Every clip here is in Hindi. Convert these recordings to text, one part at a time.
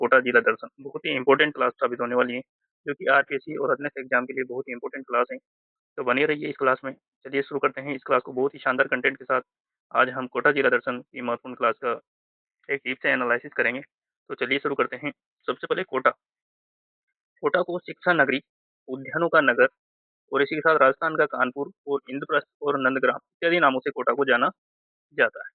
कोटा जिला दर्शन बहुत ही इंपॉर्टेंट क्लास साबित होने वाली है, जो कि आरपीएससी और अदनेक्स एग्जाम के लिए बहुत ही इंपॉर्टेंट क्लास है। तो बने रहिए इस क्लास में। चलिए शुरू करते हैं इस क्लास को बहुत ही शानदार कंटेंट के साथ। आज हम कोटा जिला दर्शन की महत्वपूर्ण क्लास का एक डीप से एनालिसिस करेंगे। तो चलिए शुरू करते हैं। सबसे पहले कोटा। कोटा को शिक्षा नगरी, उद्यानों का नगर और इसी के साथ राजस्थान का कानपुर और इंद्रप्रस्थ और नंदग्राम इत्यादि नामों से कोटा को जाना जाता है।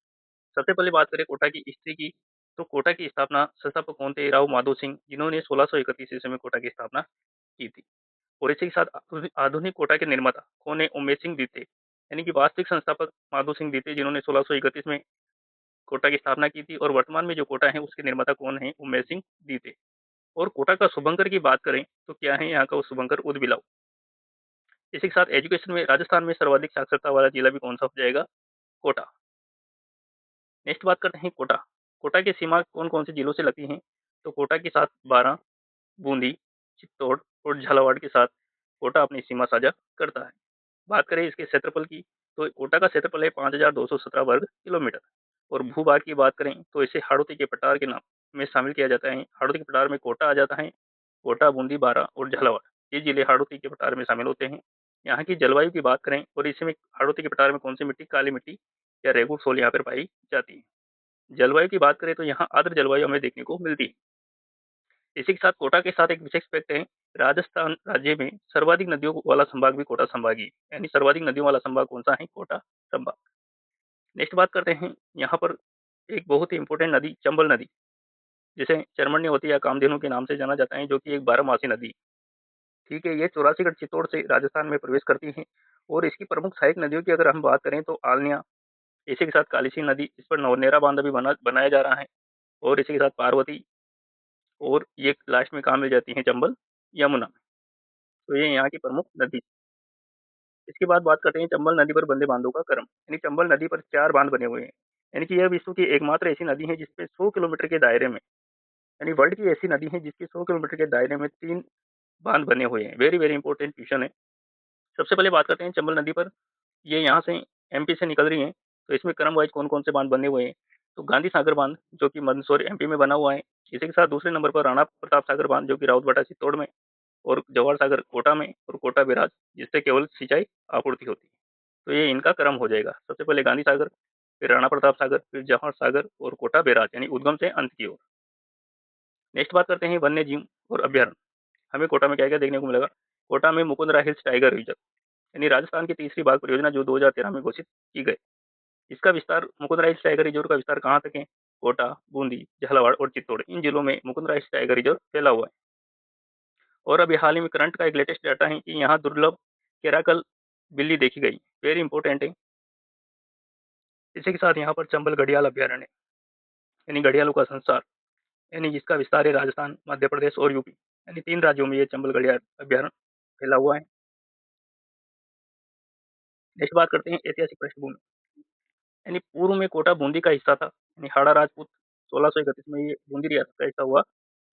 सबसे पहले बात करें कोटा की हिस्ट्री की, तो कोटा की स्थापना संस्थापक कौन थे? राव माधो सिंह, जिन्होंने 1631 ईस्वी में कोटा की स्थापना की थी। और इसी के साथ आधुनिक कोटा के निर्माता कौन है? उमेश सिंह दीते, यानी कि वास्तविक संस्थापक माधो सिंह दीते, जिन्होंने 1631 में कोटा की स्थापना की थी। और वर्तमान में जो कोटा है उसके निर्माता कौन है? उमेश सिंह दीते। और कोटा का शुभंकर की बात करें तो क्या है यहाँ का? शुभंकर उदबिलाव। इसी के साथ एजुकेशन में राजस्थान में सर्वाधिक साक्षरता वाला जिला भी कौन सा हो जाएगा? कोटा। नेक्स्ट बात करते हैं कोटा। कोटा की सीमा कौन कौन से जिलों से लगती हैं? तो कोटा के साथ बारां, बूंदी, चित्तौड़ और झालावाड़ के साथ कोटा अपनी सीमा साझा करता है। बात करें इसके क्षेत्रफल की, तो कोटा का क्षेत्रफल है 5217 वर्ग किलोमीटर। और भूभाग की बात करें तो इसे हाड़ौती के पठार के नाम में शामिल किया जाता है। हाड़ौती के पठार में कोटा आ जाता है। कोटा, बूंदी, बारां और झालावाड़ ये जिले हाड़ौती के पठार में शामिल होते हैं। यहाँ की जलवायु की बात करें और इसमें हाड़ौती के पठार में कौन सी मिट्टी? काली मिट्टी या रेगुर सोल यहाँ पर पाई जाती है। जलवायु की बात करें तो यहाँ आर्द्र जलवायु हमें देखने को मिलती है। इसी के साथ कोटा के साथ एक विशेष फैक्ट है, राजस्थान राज्य में सर्वाधिक नदियों वाला संभाग भी कोटा संभाग ही है, यानी सर्वाधिक नदियों वाला संभाग कौन सा है? कोटा संभाग। नेक्स्ट बात करते हैं, यहाँ पर एक बहुत ही इंपॉर्टेंट नदी चंबल नदी, जिसे चरमण्यवती या कामधेनु के नाम से जाना जाता है, जो कि एक बारहमासी नदी। ठीक है, ये 84 चित्तौड़ से राजस्थान में प्रवेश करती है। और इसकी प्रमुख सहायक नदियों की अगर हम बात करें तो आलनिया, इसी के साथ कालीसी नदी, इस पर नौनेरा बांध अभी बनाया जा रहा है। और इसी के साथ पार्वती, और ये लास्ट में कहाँ मिल जाती है? चंबल, यमुना। तो ये यहाँ की प्रमुख नदी। इसके बाद बात करते हैं चंबल नदी पर बंदे बांधों का क्रम। यानी चंबल नदी पर 4 बांध बने हुए हैं। यानी कि यह विश्व की एकमात्र ऐसी नदी है जिसपे 100 किलोमीटर के दायरे में, यानी वर्ल्ड की ऐसी नदी है जिसके 100 किलोमीटर के दायरे में 3 बांध बने हुए हैं। वेरी वेरी इंपॉर्टेंट क्वेश्चन है। सबसे पहले बात करते हैं चंबल नदी पर, ये यहाँ से एमपी से निकल रही है। तो इसमें क्रम वाइज कौन कौन से बांध बने हुए हैं? तो गांधी सागर बांध, जो कि मंदसौर एमपी में बना हुआ है। इसी के साथ दूसरे नंबर पर राणा प्रताप सागर बांध, जो कि राउतबाटा चित्तौड़ में, और जवाहर सागर कोटा में, और कोटा बैराज, जिससे केवल सिंचाई आपूर्ति होती है। तो ये इनका क्रम हो जाएगा। सबसे पहले गांधी सागर, फिर राणा प्रताप सागर, फिर जवाहर सागर और कोटा बैराज, यानी उद्गम से अंत की ओर। नेक्स्ट बात करते हैं वन्य जीव और अभ्यारण्य। हमें कोटा में क्या क्या देखने को मिलेगा? कोटा में मुकुंदरा हिल्स टाइगर रिजर्व, यानी राजस्थान की तीसरी बाघ परियोजना, जो 2013 में घोषित की गई। इसका विस्तार, मुकुंदरा हिल्स टाइगर रिजर्व का विस्तार कहाँ तक है? कोटा, बूंदी, झालावाड़ और चित्तौड़, इन जिलों में मुकुंदरा हिल्स टाइगर रिजर्व फैला हुआ है। और अभी हाल ही में करंट का एक लेटेस्ट डाटा है कि यहाँ दुर्लभ केराकल बिल्ली देखी गई। वेरी इंपॉर्टेंट है। इसी के साथ यहाँ पर चंबल घड़ियाल अभ्यारण्य, यानी घड़ियालों का संसार, यानी जिसका विस्तार है राजस्थान, मध्य प्रदेश और यूपी, यानी 3 राज्यों में ये चंबल घड़ियाल अभ्यारण्य फैला हुआ है। नेक्स्ट बात करते हैं ऐतिहासिक पृष्ठभूमि। यानी पूर्व में कोटा बूंदी का हिस्सा था, यानी हाड़ा राजपूत 1631 में ये बूंदी रियासत का हिस्सा हुआ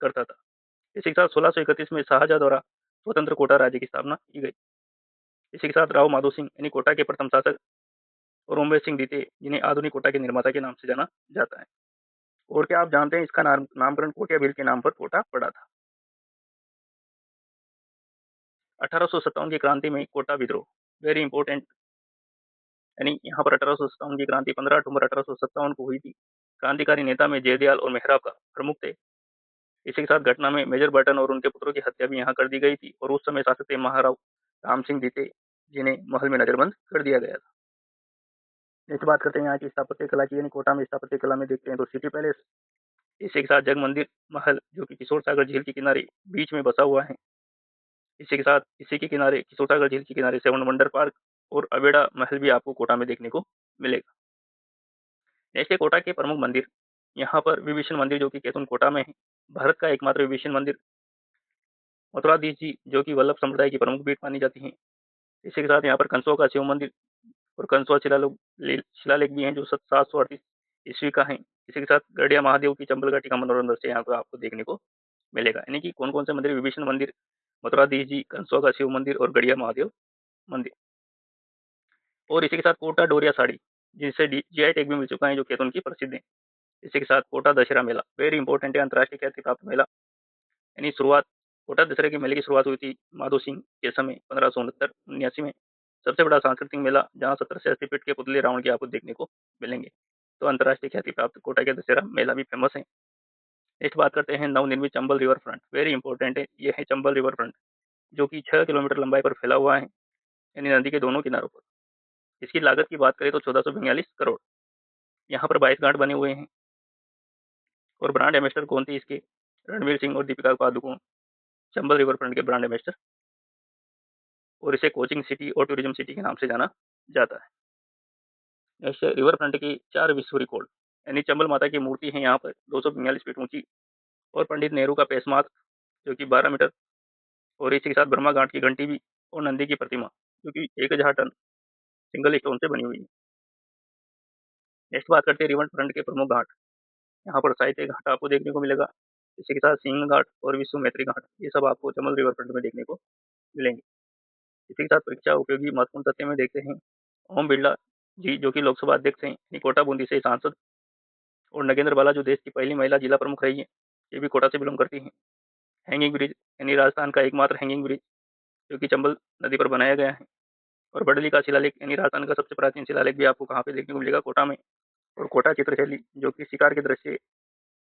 करता था। इसी के साथ 1631 में शाहजहाँ द्वारा स्वतंत्र कोटा राज्य की स्थापना की गई। इसी के साथ राव माधो सिंह, यानी कोटा के प्रथम शासक, और उमेश सिंह दीते, जिन्हें आधुनिक कोटा के निर्माता के नाम से जाना जाता है। और क्या आप जानते हैं इसका नामकरण कोटिया भील के नाम पर कोटा पड़ा था? 1857 की क्रांति में कोटा विद्रोह, वेरी इंपॉर्टेंट। यानी यहाँ पर 1857 की क्रांति 15 अक्टूबर 1857 को हुई थी। क्रांतिकारी नेता में जयदयाल और मेहरा का प्रमुख थे। इसी के साथ घटना में मेजर बर्टन और उनके पुत्रों की हत्या भी यहाँ कर दी गई थी। और उस समय शासक थे महाराव राम सिंह दीते, जिन्हें महल में नजरबंद कर दिया गया था। नेक्स्ट बात करते हैं यहाँ की स्थापत्य कला की। यानी कोटा में स्थापत्य कला में देखते हैं तो सिटी पैलेस, इसी के साथ जग मंदिर महल, जो कि किशोर सागर झील के किनारे बीच में बसा हुआ है। इसी के साथ इसी के किनारे, किशोर सागर झील के किनारे, सेवन वंडर पार्क और अवेड़ा महल भी आपको कोटा में देखने को मिलेगा। नेक्स्ट है कोटा के प्रमुख मंदिर। यहाँ पर विभीषण मंदिर, जो कि कैथून कोटा में है, भारत का एकमात्र विभीषण मंदिर। मथुराधीश जी, जो कि वल्लभ संप्रदाय की प्रमुख पीठ मानी जाती है। इसी के साथ यहाँ पर कंसुआ का शिव मंदिर और कंसुआ शिलालेख भी हैं, जो 738 ईस्वी का है। इसी के साथ गड़िया महादेव की चंबल घाटी का मनोरम दृश्य यहाँ पर आपको देखने को मिलेगा। यानी कि कौन कौन से मंदिर? विभीषण मंदिर, मथुराधीश जी, कंसुआ का शिव मंदिर और गड़िया महादेव मंदिर। और इसी के साथ कोटा डोरिया साड़ी, जिसे जीआई टैग भी मिल चुका है, जो कैथून की प्रसिद्ध है। इसी के साथ कोटा दशहरा मेला वेरी इंपॉर्टेंट है, अंतर्राष्ट्रीय ख्याति प्राप्त मेला। यानी शुरुआत कोटा दशहरे के मेले की शुरुआत हुई थी माधो सिंह के समय 1569 में। सबसे बड़ा सांस्कृतिक मेला जहां 70 से 80 फीट के पुतले रावण की आपको देखने को मिलेंगे। तो अंतर्राष्ट्रीय ख्याति प्राप्त कोटा के दशहरा मेला भी फेमस है। नेक्स्ट बात करते हैं नवनिर्मित Chambal river front, very important है, ये है चंबल रिवर फ्रंट जो कि 6 किलोमीटर लंबाई पर फैला हुआ है, यानी नदी के दोनों किनारों पर। इसकी लागत की बात करें तो 1442 करोड़। यहाँ पर 22 घाट बने हुए हैं और ब्रांड एम्बेसडर कौन थे इसके? रणवीर सिंह और दीपिका पादुकोण, चंबल रिवर फ्रंट के ब्रांड एम्बेसडर, और इसे कोचिंग सिटी और टूरिज्म सिटी के नाम से जाना जाता है। नेक्स्ट रिवर फ्रंट की 4 विश्व रिकॉर्ड, यानी चंबल माता की मूर्ति है यहाँ पर 242 फीट ऊंची, और पंडित नेहरू का पेशमार्क जो कि 12 मीटर, और इसी के साथ ब्रह्मा घाट की घंटी भी, और नंदी की प्रतिमा जो कि 1000 टन सिंगल स्टोन से बनी हुई है। नेक्स्ट बात करते हैं रिवर फ्रंट के प्रमुख घाट। यहाँ पर साहित्य घाट आपको देखने को मिलेगा, इसी के साथ सिंह घाट और विश्व मैत्री घाट, ये सब आपको चंबल रिवर फ्रंट में देखने को मिलेंगे। इसी के साथ परीक्षा उपयोगी महत्वपूर्ण तथ्य में देखते हैं ओम बिरला जी जो कि लोकसभा अध्यक्ष हैं, कोटा बूंदी से सांसद, और नगेंद्र बाला जो देश की पहली महिला जिला प्रमुख रही है, ये भी कोटा से बिलोंग करती हैं। हैंगिंग ब्रिज, यानी राजस्थान का एकमात्र हैंगिंग ब्रिज जो कि चंबल नदी पर बनाया गया है। और बडली का शिलालेख, यानी राजस्थान का सबसे प्राचीन शिलालेख भी आपको कहाँ पे देखने को मिलेगा? कोटा में। और कोटा चित्रशैली जो कि शिकार के दृश्य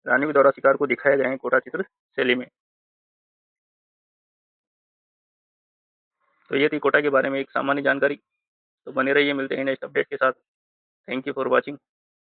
रानी के द्वारा शिकार को दिखाया गया है कोटा चित्र शैली में। तो ये थी कोटा के बारे में एक सामान्य जानकारी। तो बने रहिए, मिलते हैं नेक्स्ट अपडेट के साथ। Thank you for watching.